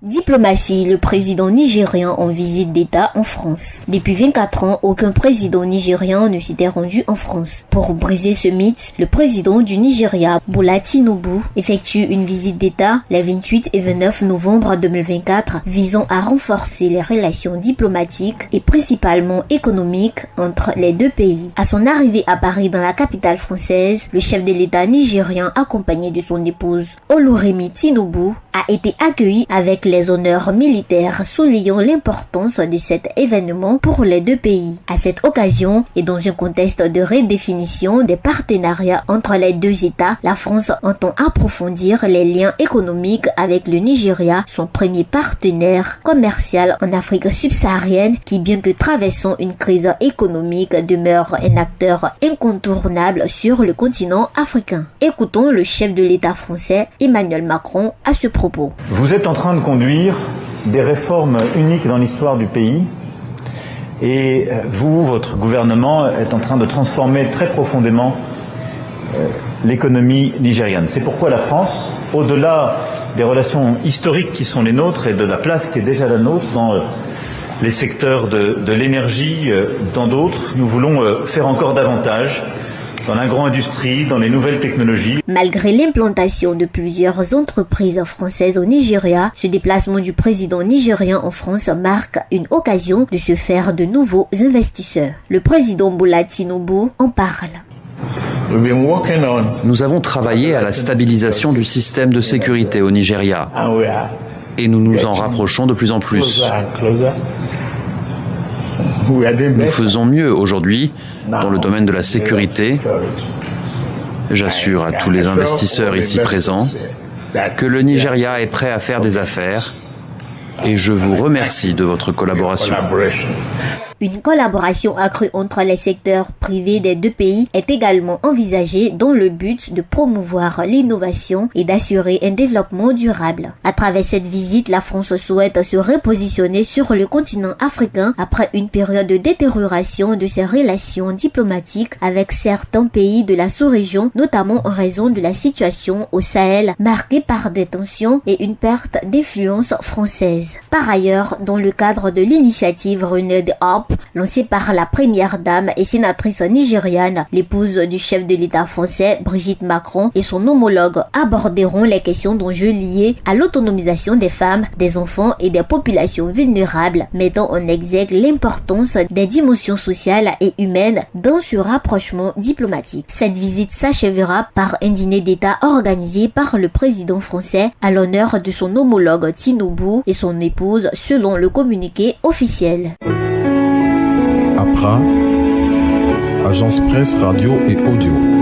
Diplomatie, le président nigérian en visite d'État en France. Depuis 24 ans, aucun président nigérian ne s'était rendu en France. Pour briser ce mythe, le président du Nigeria, Bola Tinubu, effectue une visite d'État les 28 et 29 novembre 2024 visant à renforcer les relations diplomatiques et principalement économiques entre les deux pays. À son arrivée à Paris dans la capitale française, le chef de l'État nigérien accompagné de son épouse Oluremi Tinubu a été accueilli avec les honneurs militaires soulignant l'importance de cet événement pour les deux pays. À cette occasion et dans un contexte de redéfinition des partenariats entre les deux États, la France entend approfondir les liens économiques avec le Nigeria, son premier partenaire commercial en Afrique subsaharienne qui, bien que traversant une crise économique, demeure un acteur incontournable sur le continent africain. Écoutons le chef de l'État français, Emmanuel Macron, à ce propos. Vous êtes en train de conduire des réformes uniques dans l'histoire du pays et vous, votre gouvernement, est en train de transformer très profondément l'économie nigériane. C'est pourquoi la France, au-delà des relations historiques qui sont les nôtres et de la place qui est déjà la nôtre dans les secteurs de l'énergie, dans d'autres, nous voulons faire encore davantage dans l'agro-industrie, dans les nouvelles technologies. Malgré l'implantation de plusieurs entreprises françaises au Nigeria, ce déplacement du président nigérien en France marque une occasion de se faire de nouveaux investisseurs. Le président Bola Tinubu en parle. Nous avons travaillé à la stabilisation du système de sécurité au Nigeria et nous nous en rapprochons de plus en plus. Nous faisons mieux aujourd'hui dans le domaine de la sécurité. J'assure à tous les investisseurs ici présents que le Nigeria est prêt à faire des affaires et je vous remercie de votre collaboration. Une collaboration accrue entre les secteurs privés des deux pays est également envisagée dans le but de promouvoir l'innovation et d'assurer un développement durable. À travers cette visite, la France souhaite se repositionner sur le continent africain après une période de détérioration de ses relations diplomatiques avec certains pays de la sous-région, notamment en raison de la situation au Sahel marquée par des tensions et une perte d'influence française. Par ailleurs, dans le cadre de l'initiative Renewed Hope, lancée par la première dame et sénatrice nigériane, l'épouse du chef de l'État français, Brigitte Macron, et son homologue aborderont les questions d'enjeux liés à l'autonomisation des femmes, des enfants et des populations vulnérables, mettant en exergue l'importance des dimensions sociales et humaines dans ce rapprochement diplomatique. Cette visite s'achèvera par un dîner d'État organisé par le président français à l'honneur de son homologue Tinubu et son épouse, selon le communiqué officiel. APRA, Agence Presse Radio et Audio.